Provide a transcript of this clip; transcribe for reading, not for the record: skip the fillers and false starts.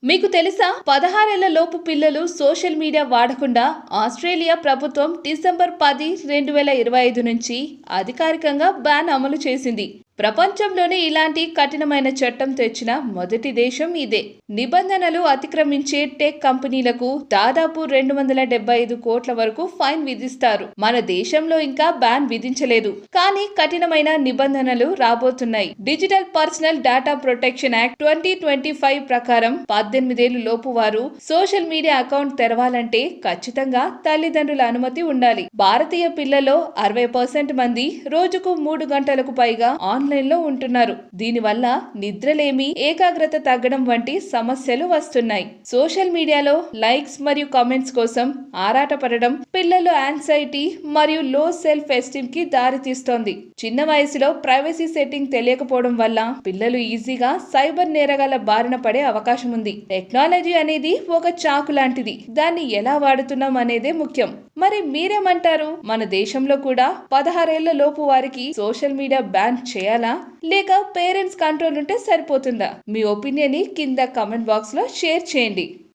మీకు తెలుసా 16 లోపు పిల్లలు సోషల్ మీడియా వాడకుండా ఆస్ట్రేలియా ప్రభుత్వం డిసెంబర్ 10, 2025 నుంచి అధికారికంగా బ్యాన్ అమలు చేసింది. ప్రపంచంలోనే ఇలాంటి కఠినమైన చట్టం తెచ్చిన మొదటి దేశం ఇదే. నిబంధనలు అతిక్రమించే టెక్ కంపెనీలకు దాదాపు 275 కోట్ల వరకు ఫైన్ విధిస్తారు. మన దేశంలో ఇంకా బ్యాన్ విధించలేదు, కానీ కఠినమైన నిబంధనలు రాబోతున్నాయి. Digital personal data protection act 2025 ప్రకారం 18 ఏళ్ల లోపు వారు సోషల్ మీడియా అకౌంట్ తెరవాలంటే ఖచ్చితంగా తల్లిదండ్రుల అనుమతి ఉండాలి. భారతీయ పిల్లల్లో 60% మంది రోజుకు 3 గంటలకు పైగా ఆన్లైన్ లో ఉంటున్నారు. దీనివల్ల నిద్రలేమి, ఏకాగ్రత తగ్గడం వంటి సమస్యలు వస్తున్నాయి. సోషల్ మీడియాలో లైక్స్ మరియు కామెంట్స్ కోసం ఆరాటపడడం పిల్లల్లో యాంగ్జైటీ మరియు లో సెల్ఫ్ ఎస్టీమ్ కి దారితీస్తోంది. చిన్న వయసులో ప్రైవసీ సెట్టింగ్ తెలియకపోవడం వల్ల పిల్లలు ఈజీగా సైబర్ నేరగాళ్ల బారిన పడే అవకాశం ఉంది. టెక్నాలజీ అనేది ఒక చాకు లాంటిది, దాన్ని ఎలా వాడుతున్నాం అనేదే ముఖ్యం. మరి మీరేమంటారు? మన దేశంలో కూడా 16 ఏళ్ల లోపు వారికి సోషల్ మీడియా బ్యాన్ చేయాలా, లేక పేరెంట్స్ కంట్రోల్ ఉంటే సరిపోతుందా? మీ ఒపీనియన్ ని కింద కామెంట్ బాక్స్ లో షేర్ చేయండి.